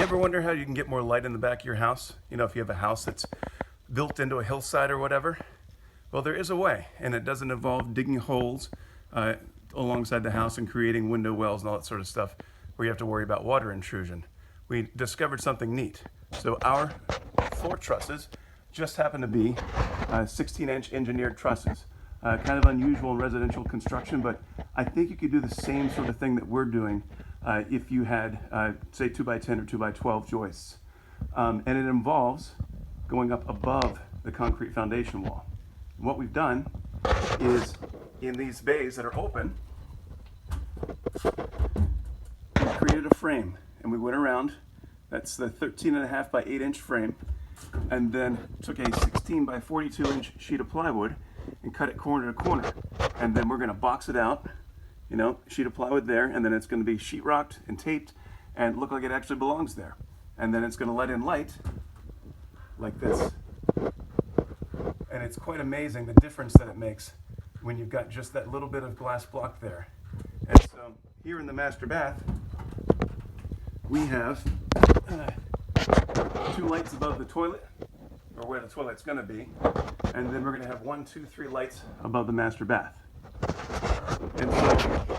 ever wonder how you can get more light in the back of your house? You know, if you have a house that's built into a hillside or whatever? Well, there is a way, and it doesn't involve digging holes alongside the house and creating window wells and all that sort of stuff where you have to worry about water intrusion. We discovered something neat. So our floor trusses just happen to be 16-inch engineered trusses. Kind of unusual in residential construction, but I think you could do the same sort of thing that we're doing if you had, say, 2x10 or 2x12 joists. And it involves going up above the concrete foundation wall. And what we've done is, in these bays that are open, we created a frame, and we went around. That's the 13.5 by 8-inch frame, and then took a 16 by 42-inch sheet of plywood and cut it corner to corner. And then we're going to box it out, you know, sheet of plywood there, and then it's going to be sheetrocked and taped and look like it actually belongs there. And then it's going to let in light like this. And it's quite amazing the difference that it makes when you've got just that little bit of glass block there. And so here in the master bath, we have 2 lights above the toilet, or where the toilet's going to be, and then we're going to have 1, 2, 3 lights above the master bath. And so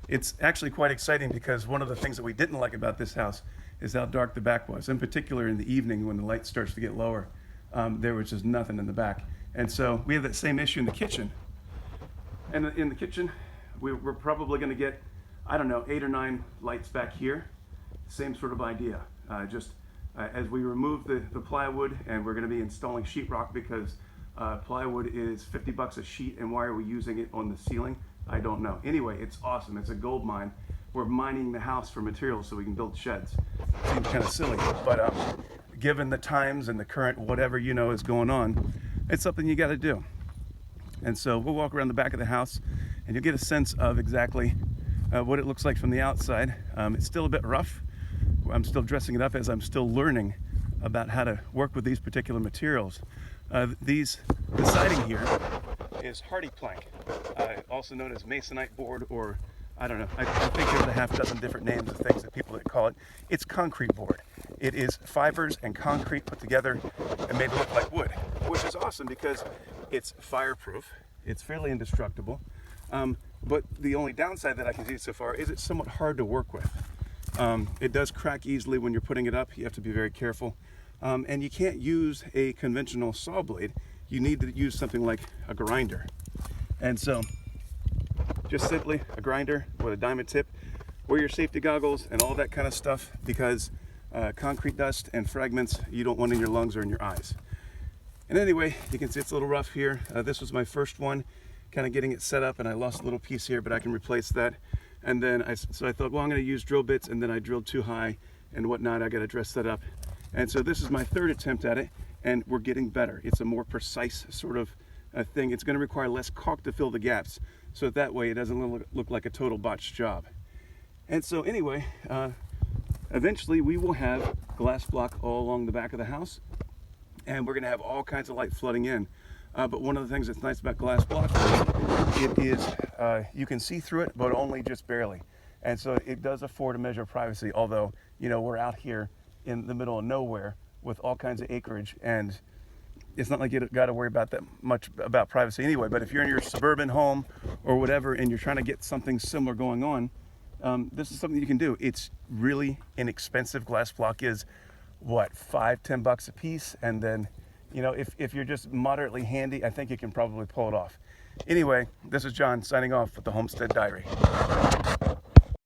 it's actually quite exciting because one of the things that we didn't like about this house is how dark the back was. In particular, in the evening when the light starts to get lower, there was just nothing in the back. And so we have that same issue in the kitchen. And in the kitchen, we're probably going to get, I don't know, 8 or 9 lights back here. Same sort of idea. As we remove the plywood, and we're going to be installing sheetrock because plywood is $50 a sheet, and why are we using it on the ceiling? I don't know. Anyway, it's awesome. It's a gold mine. We're mining the house for materials so we can build sheds. Seems kind of silly, but given the times and the current whatever you know is going on, it's something you got to do. And so we'll walk around the back of the house, and you'll get a sense of exactly what it looks like from the outside. It's still a bit rough. I'm still dressing it up as I'm still learning about how to work with these particular materials. The siding here is hardy plank, also known as masonite board, or I don't know, I think there's a half dozen different names of things that people call it. It's concrete board. It is fibers and concrete put together and made to look like wood, which is awesome because it's fireproof, it's fairly indestructible, but the only downside that I can see so far is it's somewhat hard to work with. It does crack easily when you're putting it up. You have to be very careful. And you can't use a conventional saw blade. You need to use something like a grinder. And so just simply a grinder with a diamond tip. Wear your safety goggles and all that kind of stuff because concrete dust and fragments you don't want in your lungs or in your eyes. And anyway, you can see it's a little rough here. This was my first one, kind of getting it set up, and I lost a little piece here, but I can replace that. And then I thought, well, I'm going to use drill bits, and then I drilled too high and whatnot. I got to dress that up. And so this is my 3rd attempt at it, and we're getting better. It's a more precise sort of thing. It's going to require less caulk to fill the gaps, so that way it doesn't look like a total botched job. And so anyway, eventually we will have glass block all along the back of the house, and we're going to have all kinds of light flooding in. But one of the things that's nice about glass block is you can see through it, but only just barely. And so it does afford a measure of privacy, although, you know, we're out here in the middle of nowhere with all kinds of acreage, and it's not like you got to worry about that much about privacy anyway. But if you're in your suburban home or whatever, and you're trying to get something similar going on, this is something you can do. It's really inexpensive. Glass block is, what, $5-10 a piece, and then, you know, if you're just moderately handy, I think you can probably pull it off. Anyway, this is John signing off with the Homestead Diary.